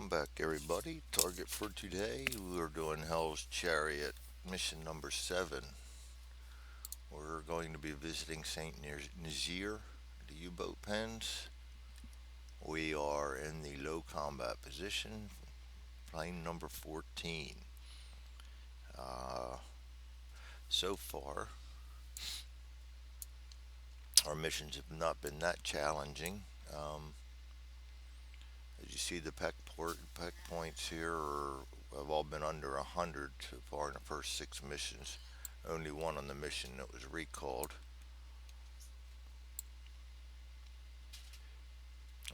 Welcome back, everybody. Target for today, we're doing Hell's Chariot, mission number 7. We're going to be visiting St. Nizier, the U-boat pens. We are in the low combat position, plane number 14. Uh, so far, our missions have not been that challenging. As you see, the peck points here have all been under 100 so far in the first 6 missions. Only one on the mission that was recalled.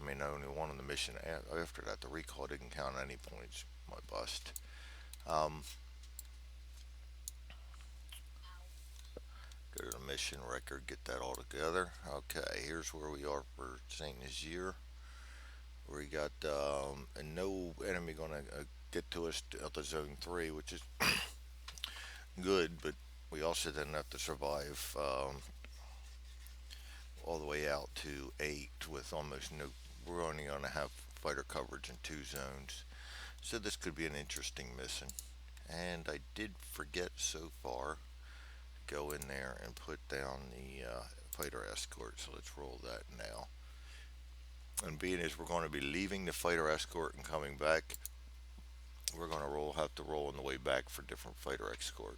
Only one on the mission. After that, the recall didn't count any points. My bust. Um, Go to the mission record, get that all together. Okay, here's where we are for St. Nazaire. We got no enemy going to get to us out to Zone 3, which is good, but we also didn't have to survive all the way out to 8 with almost no. We're only going to have fighter coverage in 2 zones. So this could be an interesting mission. And I did forget so far to go in there and put down the fighter escort. So let's roll that now. And being as we're going to be leaving the fighter escort and coming back, we're going to have to roll on the way back for different fighter escort.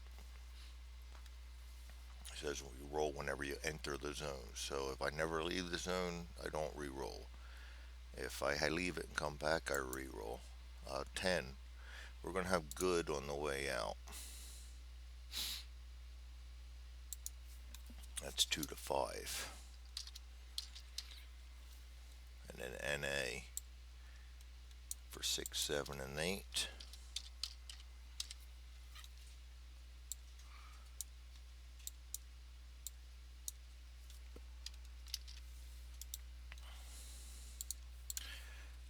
It says you roll whenever you enter the zone. So if I never leave the zone, I don't re-roll. If I leave it and come back, I re-roll. 10. We're going to have good on the way out. That's 2 to 5. And then NA for 6, 7, and 8.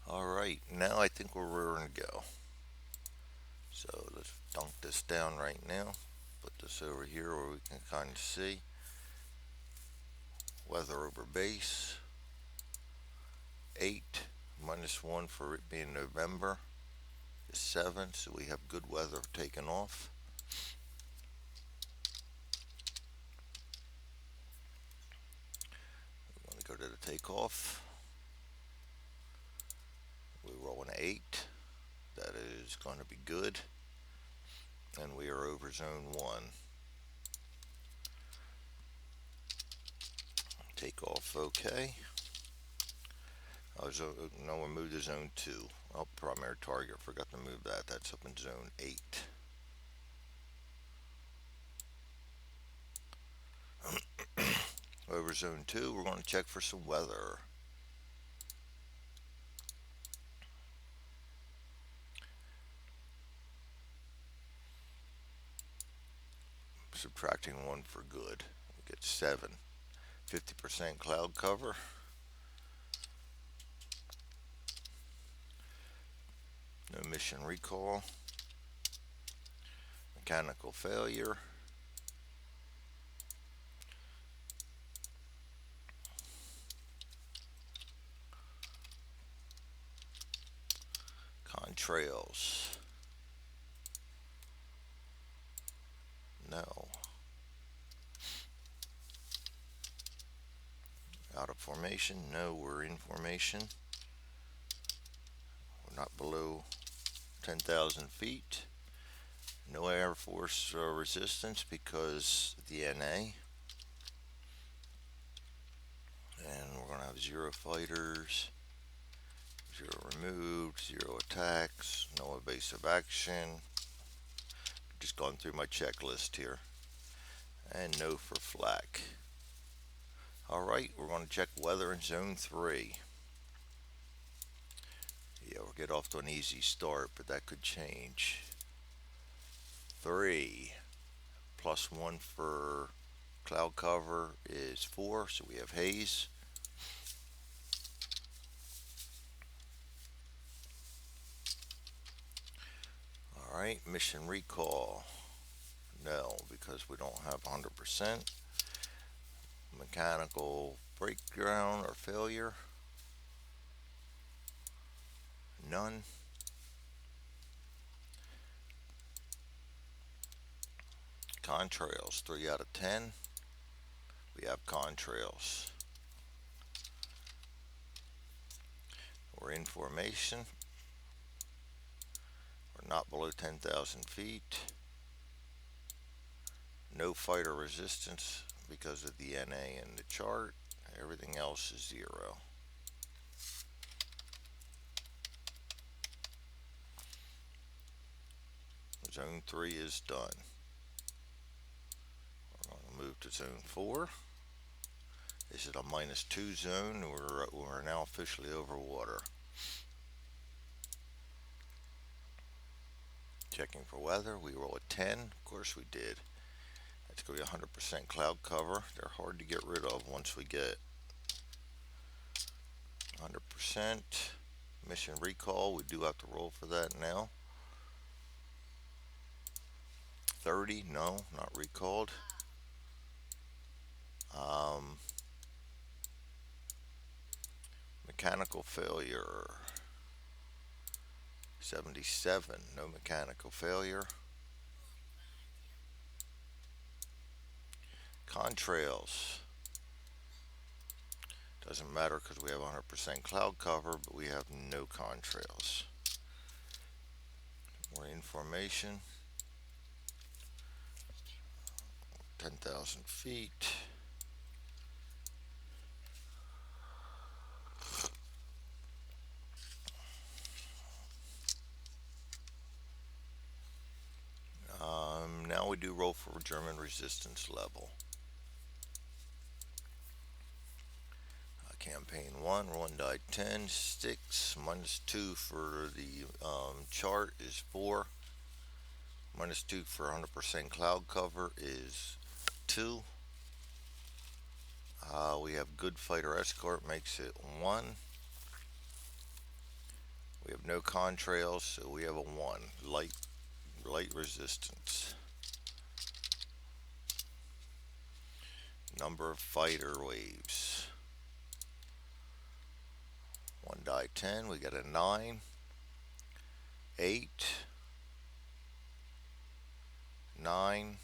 Alright, now I think we're rearing to go. So let's dunk this down right now. Put this over here where we can kind of see. Weather over base. 8 -1 for it being November is 7, so we have good weather taking off. We want to go to the takeoff. We roll an 8. That is going to be good. And we are over zone 1. Takeoff okay. No, we moved to zone 2. Oh, primary target, forgot to move that. That's up in zone 8. Over zone 2, we're going to check for some weather. Subtracting 1 for good. We get 7. 50% cloud cover. No mission recall. Mechanical failure. Contrails. No. Out of formation. No, we're in formation. We're not below 10,000 feet. No Air Force resistance because the NA. And we're going to have 0 fighters. 0 removed, 0 attacks, no evasive action. Just going through my checklist here. And no for flak. Alright, we're going to check weather in zone 3. Yeah, we'll get off to an easy start, but that could change. 3 +1 for cloud cover is 4, so we have haze. Alright, mission recall. No, because we don't have 100%. Mechanical breakdown or failure. None. Contrails, 3 out of 10. We have contrails. We're in formation. We're not below 10,000 feet. No fighter resistance because of the NA in the chart. Everything else is 0. Zone 3 is done. We're going to move to Zone 4. This is a -2 zone. We're now officially over water. Checking for weather. We roll a 10. Of course we did. That's going to be 100% cloud cover. They're hard to get rid of once we get 100%. Mission recall. We do have to roll for that now. 30. No, not recalled. Mechanical failure. 77. No mechanical failure. Contrails. Doesn't matter because we have 100% cloud cover, but we have no contrails. We're in formation. 10,000 feet. Now we do roll for German resistance level. Campaign 1, 1 die 10, sticks. -2 for the chart is 4. -2 for 100% cloud cover is 2. We have good fighter escort, makes it 1. We have no contrails, so we have a 1. Light resistance. Number of fighter waves. 1 die 10, we got a 9, 8, 9,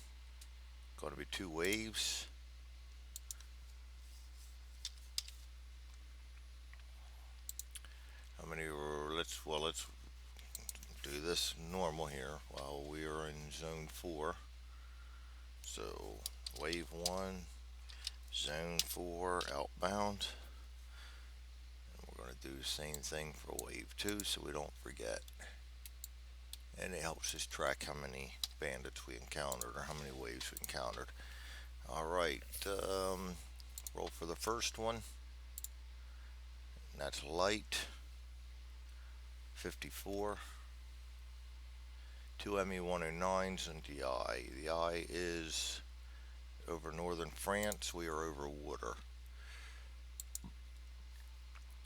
going to be 2 waves. How many were, let's do this normal here while we are in zone 4. So wave 1, zone 4 outbound. We're going to do the same thing for wave 2 so we don't forget. And it helps us track how many bandits we encountered or how many waves we encountered. Alright, roll for the first one. And that's light. 54. 2 ME-109s and the eye. The eye is over northern France. We are over water.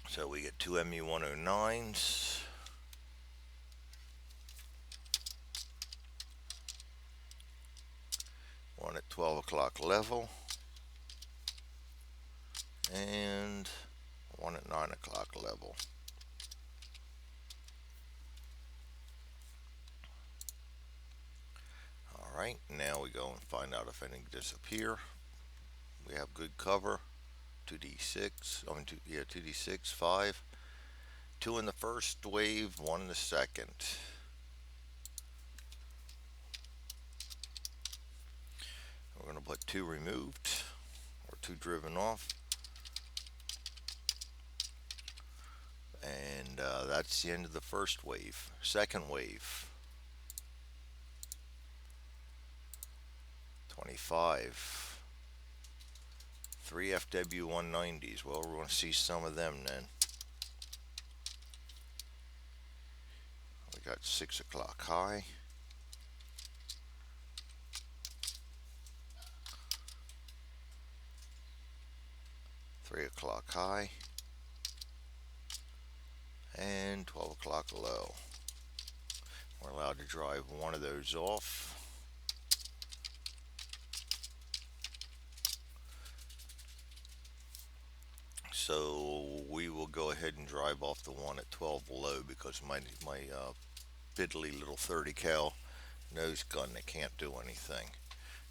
So we get 2 ME-109s. One at 12 o'clock level. And one at 9 o'clock level. Alright, now we go and find out if any disappear. We have good cover. 2d6, 2d6, 5. 2 in the first wave, 1 in the second. We're going to put 2 removed, or 2 driven off. And that's the end of the first wave. Second wave. 25. 3 FW-190s. Well, we're going to see some of them then. We got 6 o'clock high. Three o'clock high. And 12 o'clock low. We're allowed to drive one of those off. So we will go ahead and drive off the one at 12 low because my piddly little 30 cal nose gun that can't do anything.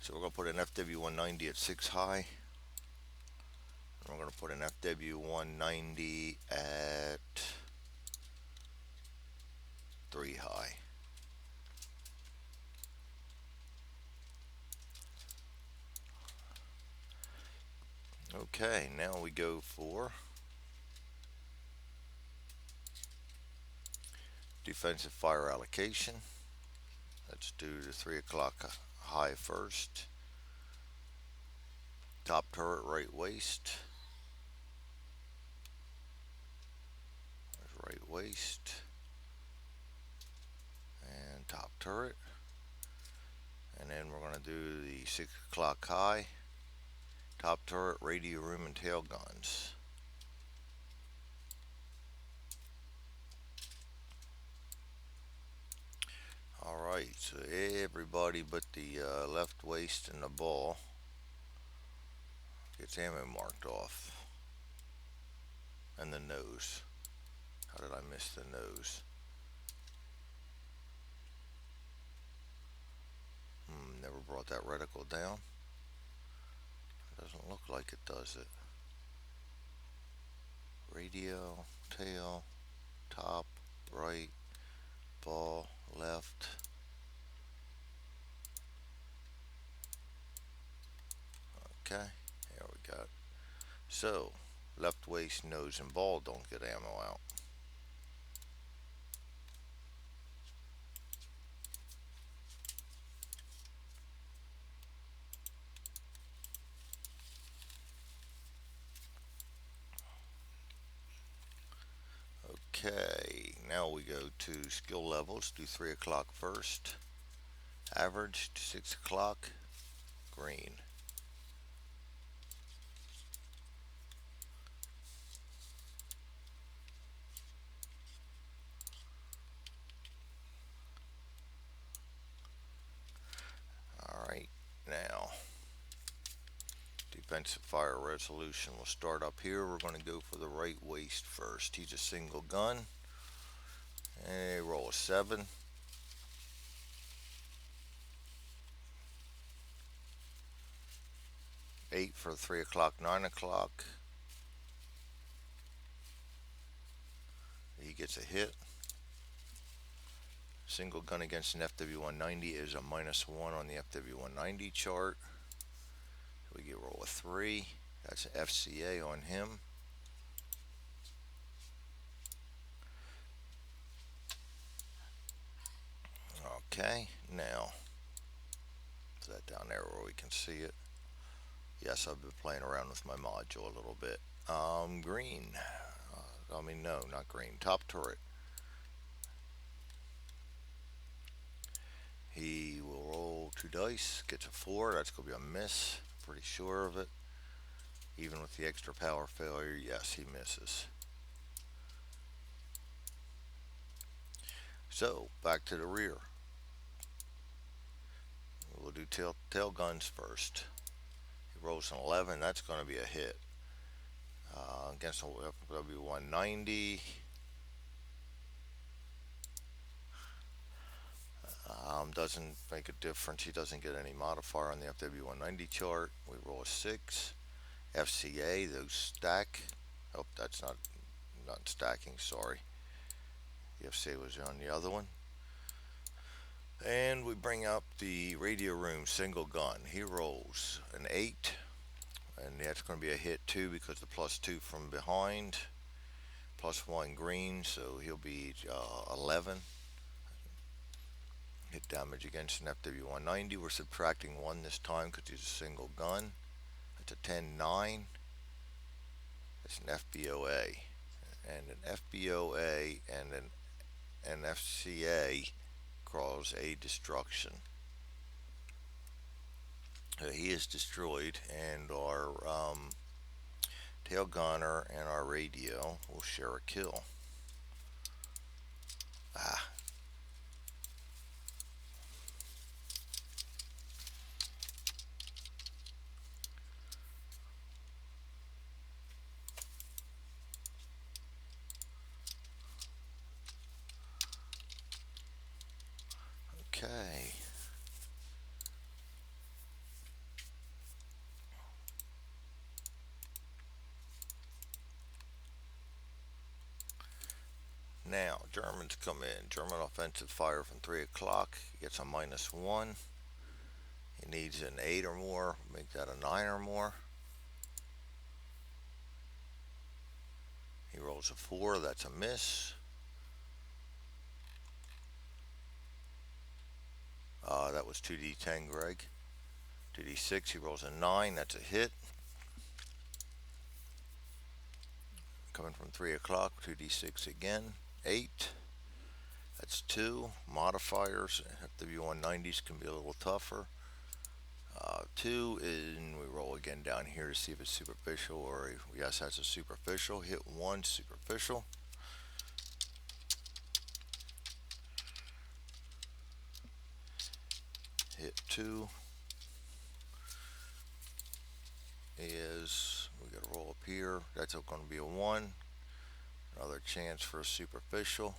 So we're going to put an FW190 at 6 high. And we're going to put an FW190 at 3 high. Okay, now we go for defensive fire allocation. Let's do the 3 o'clock high first. Top turret right waist. There's right waist. And top turret. And then we're going to do the 6 o'clock high. Top turret, radio room, and tail guns. Alright, so everybody but the left waist and the ball gets ammo marked off. And the nose. How did I miss the nose? Never brought that reticle down. Doesn't look like it, does it? Radio, tail, top, right, ball, left. Okay, here we go. So, left waist, nose, and ball don't get ammo out. Okay, now we go to skill levels. Do 3 o'clock first. Average to 6 o'clock. Green. Alright, now defensive fire resolution. We'll start up here. We're going to go for the right waist first. He's a single gun. And roll a 7. 8 for 3 o'clock, 9 o'clock. He gets a hit. Single gun against an FW190 is a -1 on the FW190 chart. So we get roll a 3. That's an FCA on him. Okay, now put that down there where we can see it. Yes, I've been playing around with my module a little bit. Green. No, not green. Top turret. He will roll 2 dice, gets a 4. That's going to be a miss. Pretty sure of it. Even with the extra power failure, yes, he misses. So, back to the rear. We'll do tail guns first. He rolls an 11. That's going to be a hit. Against a FW190. Doesn't make a difference. He doesn't get any modifier on the FW190 chart. We roll a 6. FCA, those stack. Oh, that's not stacking, sorry. The FCA was on the other one. And we bring up the radio room single gun. He rolls an 8. And that's going to be a hit too because the +2 from behind. +1 green, so he'll be 11. Hit damage against an FW190. We're subtracting 1 this time because he's a single gun. That's a 10-9. It's an FBOA. And an FBOA and an FCA cause a destruction. He is destroyed, and our tail gunner and our radio will share a kill. Okay. Now, Germans come in. German offensive fire from 3 o'clock. He gets a -1. He needs an 8 or more. Make that a 9 or more. He rolls a 4. That's a miss. That was 2d10, Greg. 2d6. He rolls a 9. That's a hit. Coming from 3 o'clock. 2d6 again. 8. That's 2. Modifiers have to be 190s. Can be a little tougher. 2 is, and we roll again down here to see if it's superficial or yes, that's a superficial. Hit 1, superficial. Hit 2 is, we got to roll up here. That's going to be a 1. Another chance for a superficial.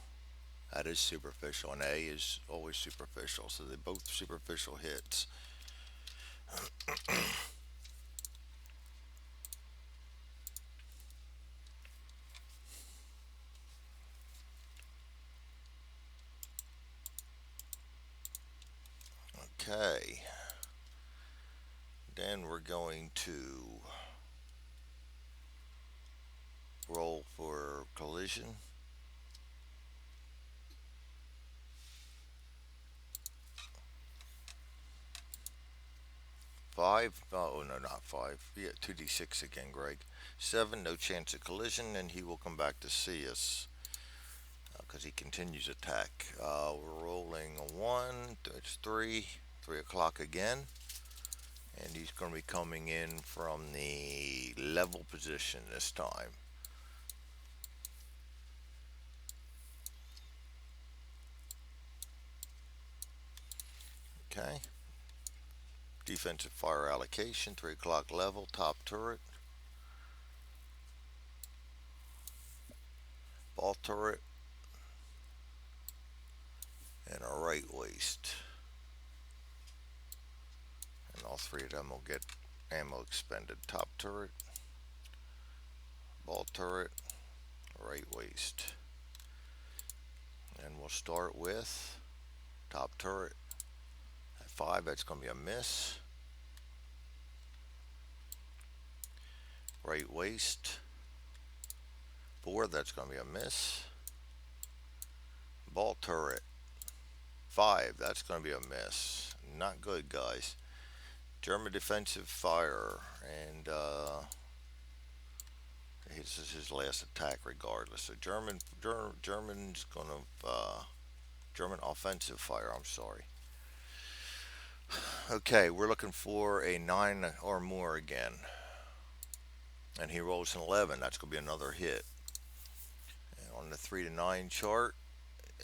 That is superficial, and A is always superficial, so they both superficial hits. Okay. Then we're going to roll for collision. 5. Oh, no, not 5. Yeah, 2d6 again, Greg. 7, no chance of collision, and he will come back to see us because he continues attack. We're rolling a 1. It's 3. 3 o'clock again. And he's going to be coming in from the level position this time. Okay. Defensive fire allocation, 3 o'clock level, top turret. Ball turret. And a right waist. And all three of them will get ammo expended. Top turret, ball turret, right waist. And we'll start with top turret. At 5, that's going to be a miss. Right waist. 4, that's going to be a miss. Ball turret. 5, that's going to be a miss. Not good, guys. German defensive fire. And this is his last attack regardless. So German's going to... German offensive fire, I'm sorry. Okay, we're looking for a 9 or more again. And he rolls an 11. That's going to be another hit. And on the 3 to 9 chart,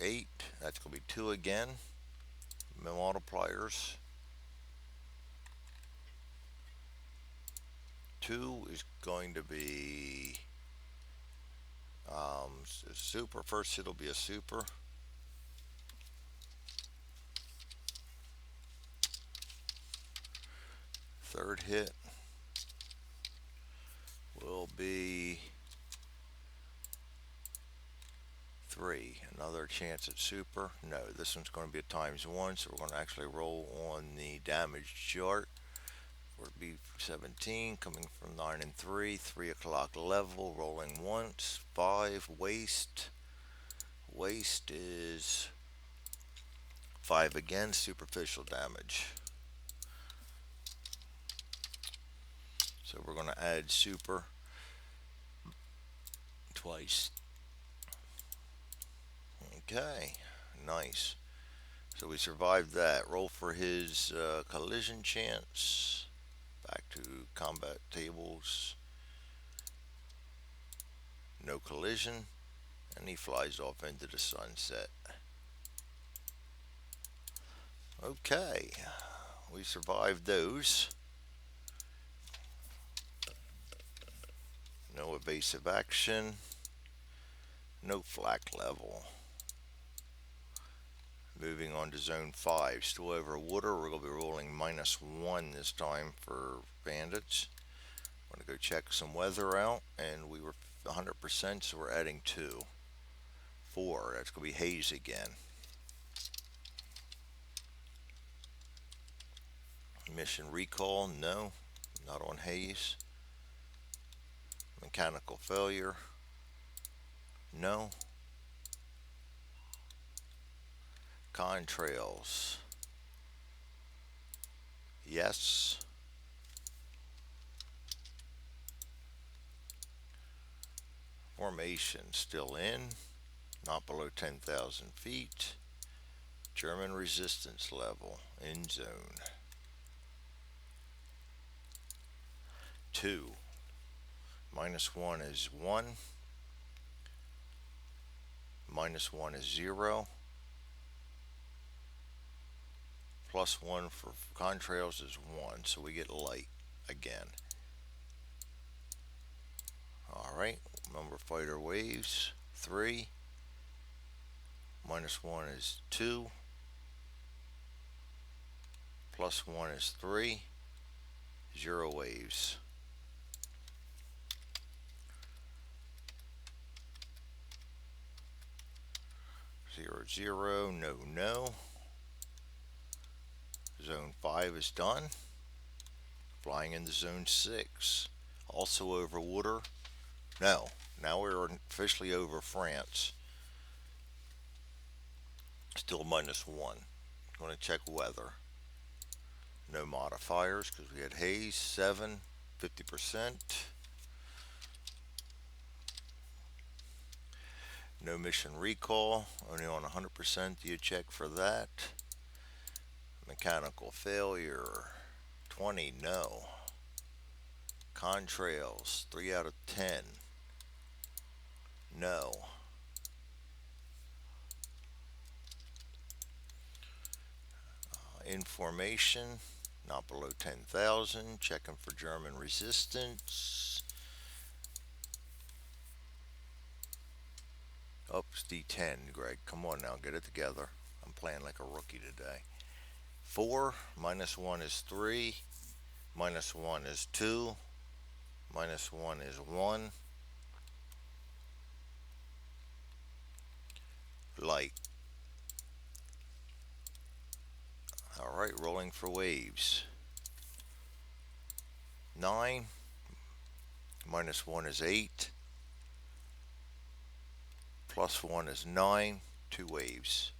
8. That's going to be 2 again. Multipliers. 2 is going to be super. First, it'll be a super. Third hit will be 3. Another chance at super. No, this one's going to be a ×1, so we're going to actually roll on the damage chart. Would be 17, coming from 9 and 3. 3 o'clock level, rolling once. 5, waste. Waste is 5 again, superficial damage. So we're going to add super twice. Okay, nice. So we survived that. Roll for his collision chance. Back to combat tables. No collision. And he flies off into the sunset. Okay, we survived those. No evasive action. No flak level. Moving on to zone 5. Still over water. We're going to be rolling -1 this time for bandits. I'm going to go check some weather out, and we were 100%, so we're adding 2. 4. That's going to be haze again. Mission recall, no, not on haze. Mechanical failure, no. Contrails, yes. Formation still in, not below 10,000 feet. German resistance level in zone 2. -1 is 1. -1 is 0. +1 for contrails is 1. So we get light again. Alright, number fighter waves 3. -1 is 2. +1 is 3. 0 waves. 0, 0, no, no. Zone 5 is done. Flying into zone 6. Also over water. No, now we're officially over France. Still -1. Going to check weather. No modifiers because we had haze. 7, 50%. No mission recall. Only on 100% do you check for that. Mechanical failure. 20, no. Contrails, 3 out of 10. No. Information, not below 10,000. Checking for German resistance. Oops, D10, Greg. Come on now, get it together. I'm playing like a rookie today. 4, -1 is 3. -1 is 2. -1 is 1. Light. Alright, rolling for waves. 9. -1 is 8. +1 is 9. 2 waves.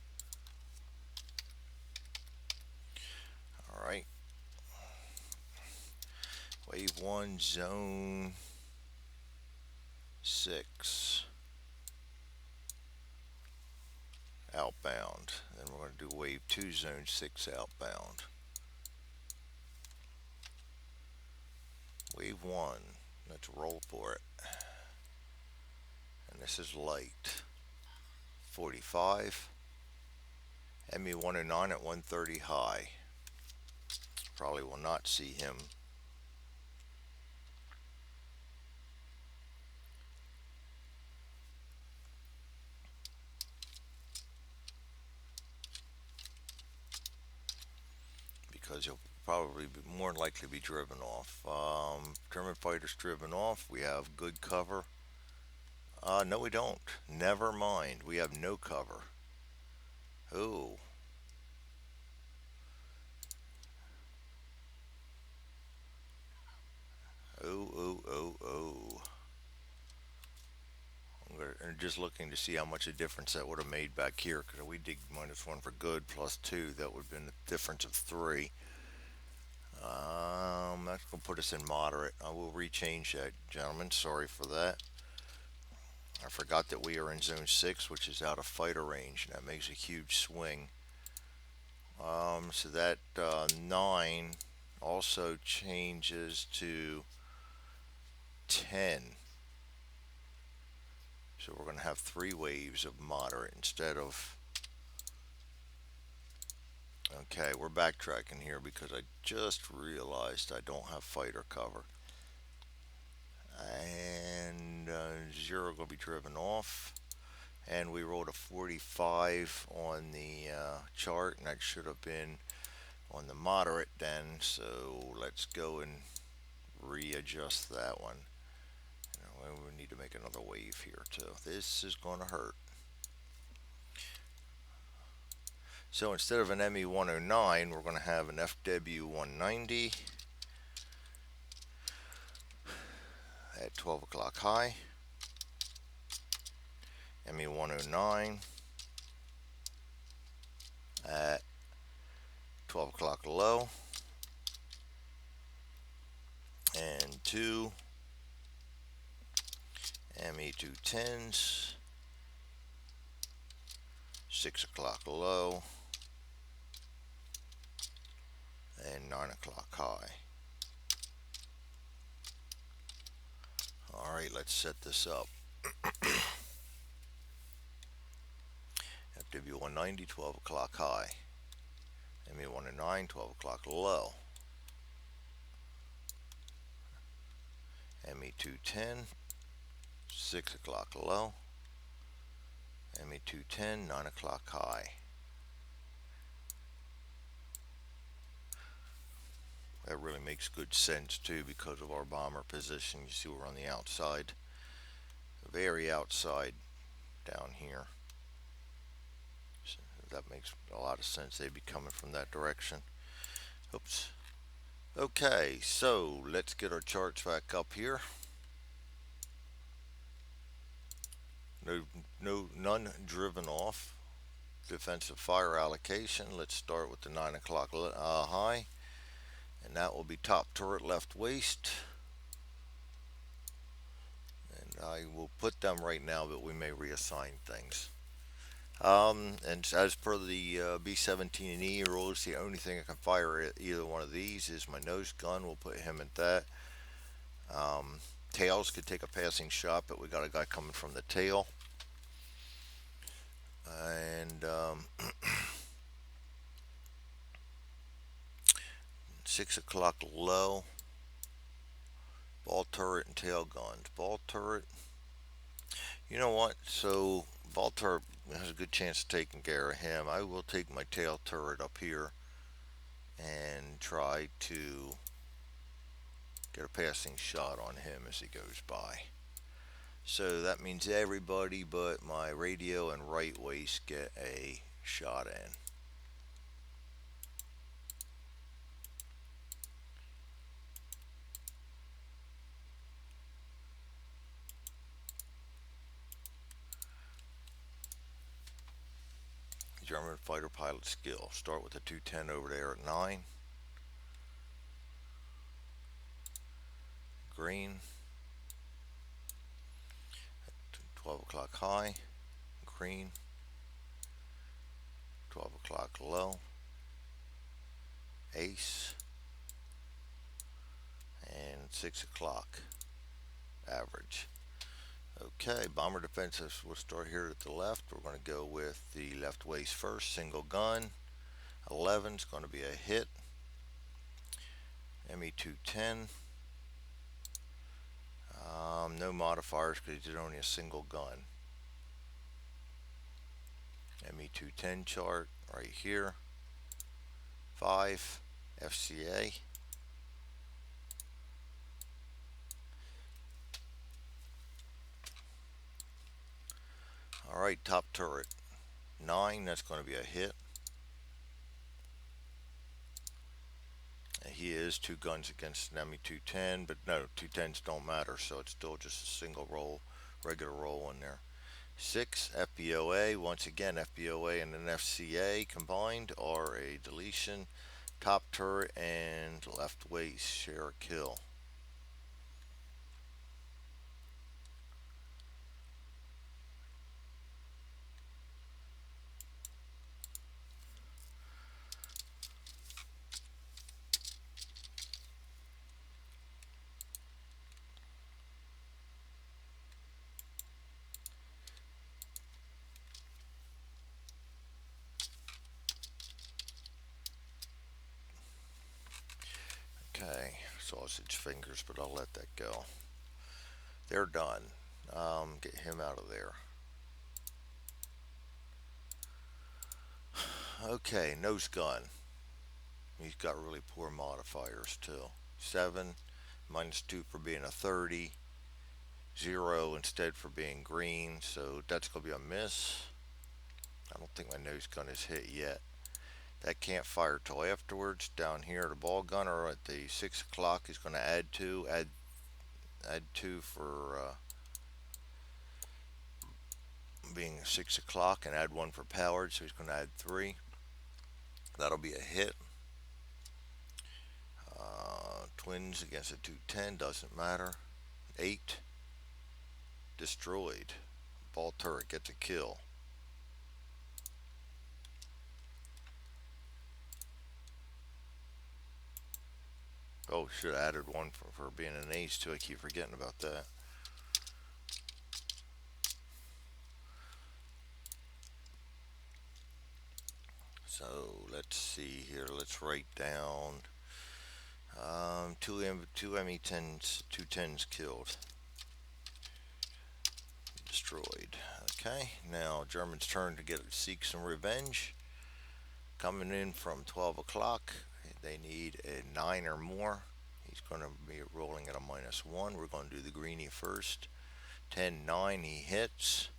Alright. Wave 1, zone 6. Outbound. Then we're going to do wave 2, zone 6 outbound. Wave 1. Let's roll for it. And this is light. 45. ME 109 at 130 high. Probably will not see him. Because he'll probably be more likely be driven off. German fighters driven off. We have good cover. No, we don't. Never mind. We have no cover. Oh. Oh, oh, oh, oh. I'm just looking to see how much a difference that would have made back here, because we did -1 for good, +2. That would have been a difference of 3. That's going to put us in moderate. I will rechange that, gentlemen. Sorry for that. I forgot that we are in zone 6, which is out of fighter range, and that makes a huge swing. So that 9 also changes to 10. So we're going to have 3 waves of moderate instead of... Okay, we're backtracking here because I just realized I don't have fighter cover. And 0 going to be driven off. And we rolled a 45 on the chart, and that should have been on the moderate then. So let's go and readjust that one. We need to make another wave here too. This is going to hurt. So instead of an ME 109, we're going to have an FW 190 at 12 o'clock high, ME 109 at 12 o'clock low, and two ME 210s, 6 o'clock low, and 9 o'clock high. Alright, let's set this up. FW 190, 12 o'clock high. ME 109, 12 o'clock low. ME 210, 6 o'clock low. ME 210, 9 o'clock high. That really makes good sense too because of our bomber position. You see we're on the outside, very outside down here. So that makes a lot of sense. They'd be coming from that direction. Oops. Okay, so let's get our charts back up here. None driven off. Defensive fire allocation. Let's start with the 9 o'clock high, and that will be top turret left waist. And I will put them right now, but we may reassign things. And as per the B-17E rules, the only thing I can fire at either one of these is my nose gun. We'll put him at that. Tails could take a passing shot, but we got a guy coming from the tail. And 6 o'clock low. Ball turret and tail guns. Ball turret. You know what? So ball turret has a good chance of taking care of him. I will take my tail turret up here and try to get a passing shot on him as he goes by. So that means everybody but my radio and right waist get a shot in. German fighter pilot skill. Start with the 210 over there at 9. Green. 12 o'clock high. Green. 12 o'clock low. Ace. And 6 o'clock average. Okay, bomber defensive. We'll start here at the left. We're going to go with the left waist first, single gun. 11 is going to be a hit. ME 210. No modifiers because he did only a single gun. ME 210 chart right here. 5 FCA. Alright, top turret. 9, that's going to be a hit. And he is 2 guns against an ME 210, but no, 210s don't matter, so it's still just a single roll, regular roll in there. 6 FBOA, once again FBOA and an FCA combined are a deletion. Top turret and left waist share a kill. Okay, sausage fingers, but I'll let that go. They're done. Get him out of there. Okay, nose gun. He's got really poor modifiers too. 7, -2 for being a 30. 0 instead for being green, so that's going to be a miss. I don't think my nose gun is hit yet. That can't fire till afterwards. Down here, the ball gunner at the 6 o'clock is going to add two. Add two for being 6 o'clock, and add one for powered. So he's going to add three. That'll be a hit. Twins against a 210 doesn't matter. 8 destroyed. Ball turret gets a kill. Oh, should have added one for being an ace too. I keep forgetting about that. So let's see here. Let's write down two ME10s, two tens killed, destroyed. Okay, now German's turn to seek some revenge. Coming in from 12 o'clock, they need a 9 or more. He's going to be rolling at a -1. We're going to do the greenie first. 10-9, he hits.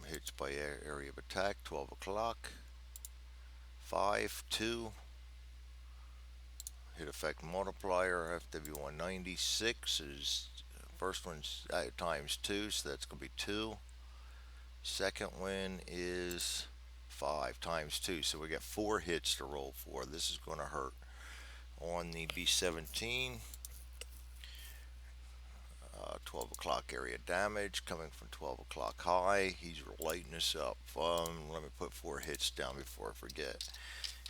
Hits by area of attack. 12 o'clock. 5-2. Hit effect multiplier. FW196 is first one's times 2, so that's going to be 2. Second win is 5 times 2, so we got 4 hits to roll for. This is going to hurt. On the B17, 12 o'clock area damage coming from 12 o'clock high. He's lighting us up. Let me put 4 hits down before I forget.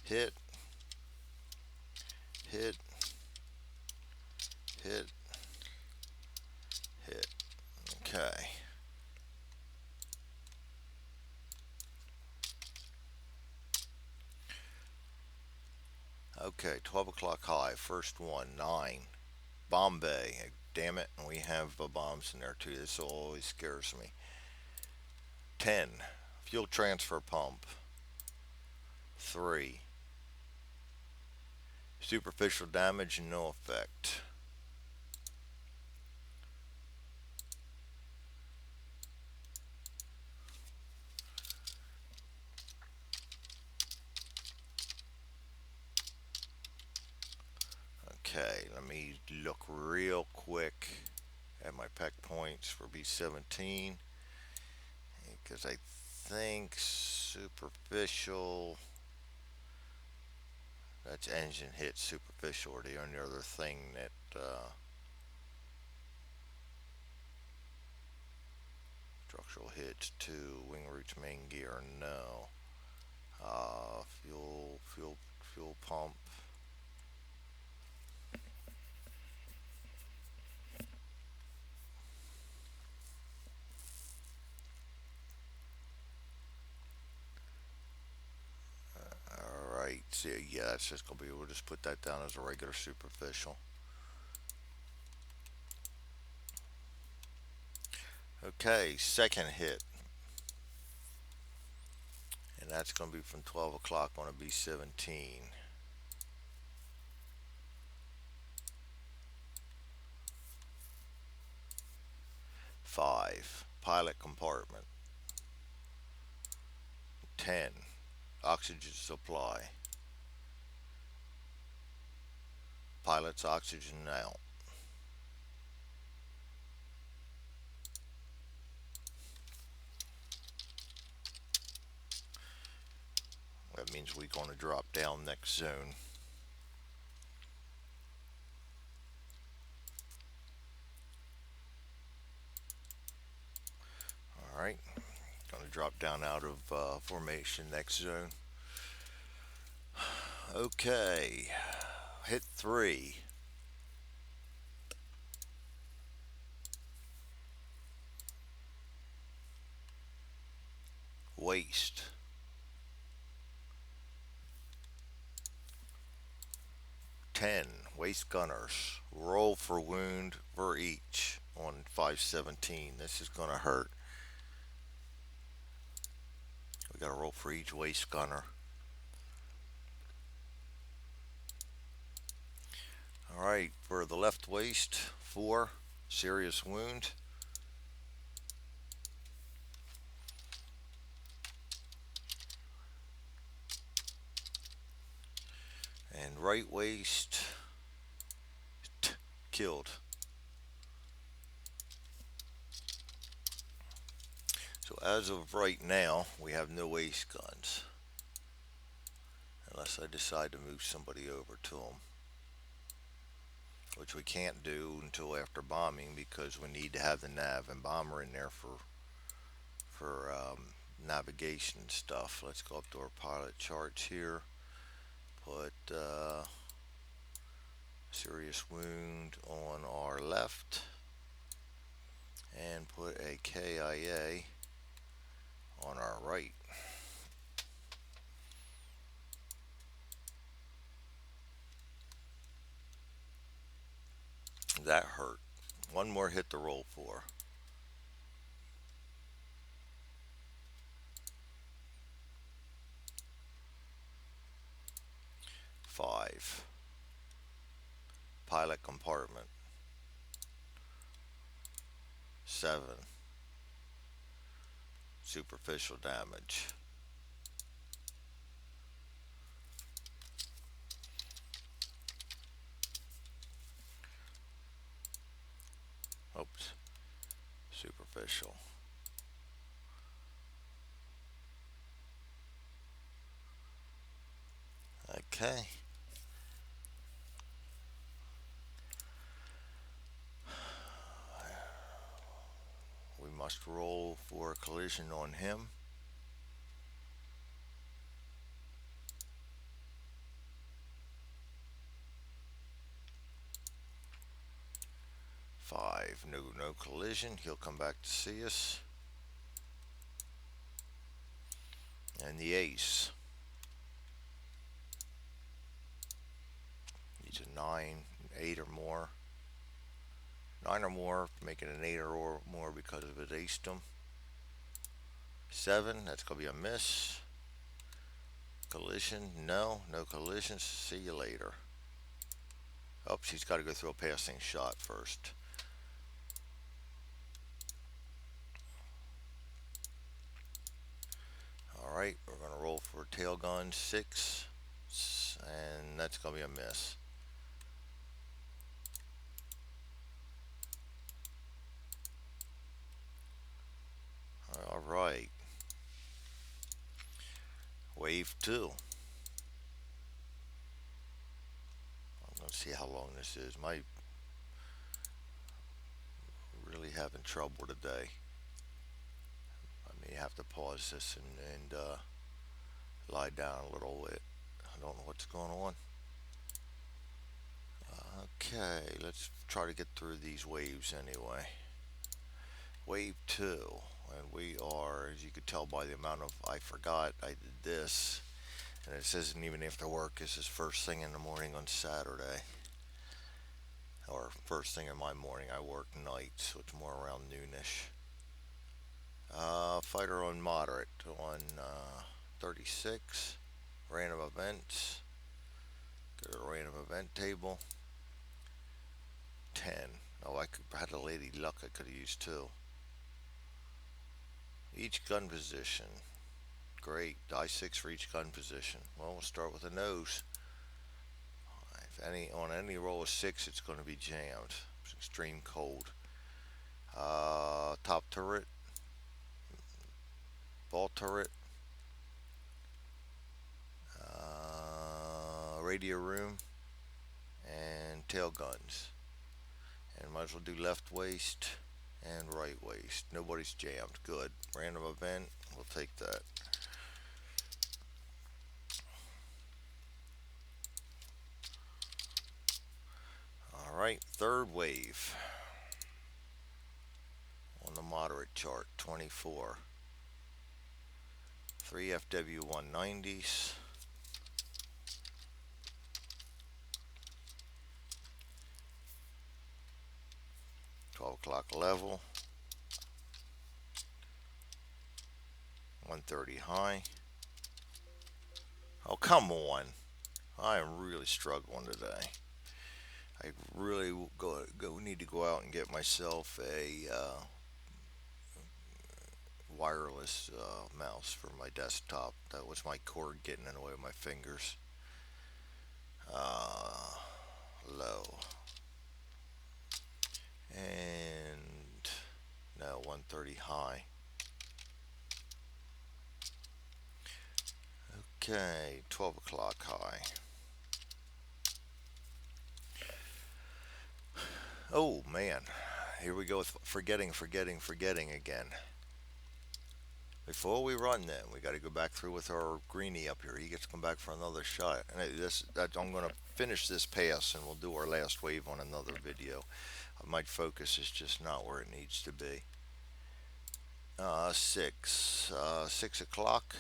Hit, hit, hit, hit. Okay. Okay, 12 o'clock high. First one, 9. Bombay. Damn it, and we have bombs in there too. This always scares me. 10. Fuel transfer pump. 3. Superficial damage, no effect. Okay, let me look real quick at my peck points for B17 because I think superficial, that's engine hit superficial, or the only other thing that structural hits 2, wing roots, main gear, no. Fuel pump. Alright, so yeah, that's just gonna be, we'll just put that down as a regular superficial. Okay, second hit. And that's gonna be from 12 o'clock on a B17. 5. Pilot compartment. 10. Oxygen supply. Pilot's oxygen out. That means we're going to drop down next zone. Alright, going to drop down out of formation next zone. Okay, hit 3. Waste. 10. Waste gunners. Roll for wound for each on 517. This is going to hurt. We got to roll for each waste gunner. Alright, for the left waist, 4. Serious wound. right waist killed. So as of right now, we have no ace guns, unless I decide to move somebody over to them, which we can't do until after bombing because we need to have the nav and bomber in there for navigation stuff. Let's go up to our pilot charts here. Put serious wound on our left, and put a KIA on our right. That hurt. One more hit to roll for. 5. Pilot compartment. 7. Superficial damage. Oops. Superficial. Okay. We must roll for a collision on him. 5. No collision. He'll come back to see us. And the ace. Needs a 9, 8 or more. 9 or more, making an 8 or more because of his acedom. 7, that's going to be a miss. Collision, no collisions. See you later. Oh, she's got to go through a passing shot first. Alright, we're going to roll for tail gun 6, and that's going to be a miss. Alright. Wave 2. I'm going to see how long this is. Might really having trouble today. I may have to pause this and lie down a little bit. I don't know what's going on. Okay, let's try to get through these waves anyway. Wave 2, and we are, as you could tell by the amount of I forgot I did this, and it says even after work. This is first thing in the morning on Saturday, or first thing in my morning. I work nights, so it's more around noonish. Fighter on moderate on 36. Random events. Go to random event table. 10. Oh, I had a lady luck I could have used too. Each gun position. Great. Die 6 for each gun position. Well, we'll start with the nose. If on any roll of 6, it's going to be jammed. It's extreme cold. Top turret. Ball turret. Radio room. And tail guns. And might as well do left waist and right waist. Nobody's jammed. Good. Random event. We'll take that. Alright, third wave. On the moderate chart, 24. 3 FW190s. 12 o'clock level. 130 high. Oh, come on. I am really struggling today. I really need to go out and get myself a wireless mouse for my desktop. That was my cord getting in the way of my fingers. uh, low, and no, 130 high. Okay, 12 o'clock high. Oh man, here we go with forgetting again. Before we run, then we got to go back through with our greenie up here. He gets to come back for another shot. And I'm going to finish this pass, and we'll do our last wave on another video. My focus is just not where it needs to be. 6 o'clock,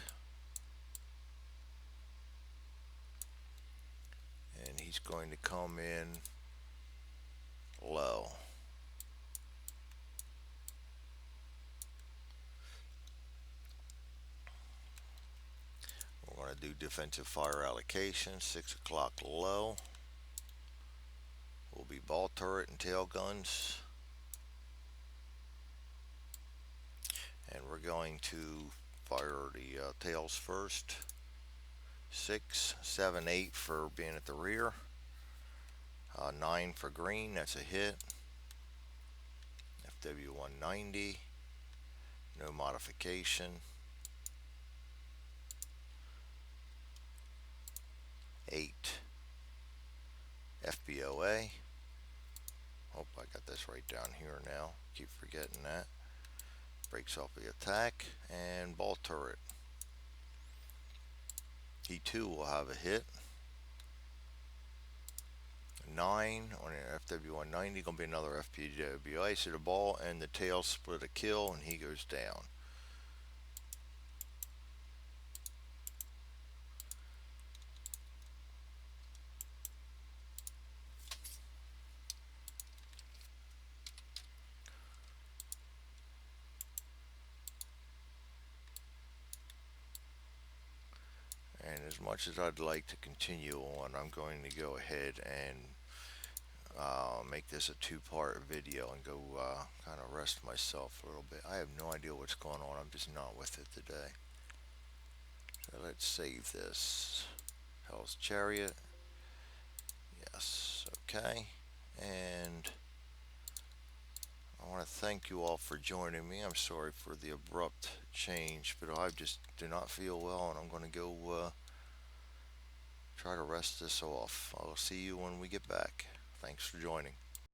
and he's going to come in low. We're going to do defensive fire allocation. 6 o'clock low. Will be ball turret and tail guns. And we're going to fire the tails first. 6, 7, 8 for being at the rear. 9 for green, that's a hit. FW190, no modification. 8, FBOA. Hope I got this right down here now. Keep forgetting that. Breaks off the attack, and ball turret. He too will have a hit. 9 on an FW190, gonna be another FPWA. So the ball and the tail split a kill, and he goes down. And as much as I'd like to continue on, I'm going to go ahead and make this a two-part video and go kind of rest myself a little bit. I have no idea what's going on. I'm just not with it today. So let's save this. Hell's Chariot. Yes. Okay. And I want to thank you all for joining me. I'm sorry for the abrupt change, but I just do not feel well, and I'm going to go try to rest this off. I'll see you when we get back. Thanks for joining.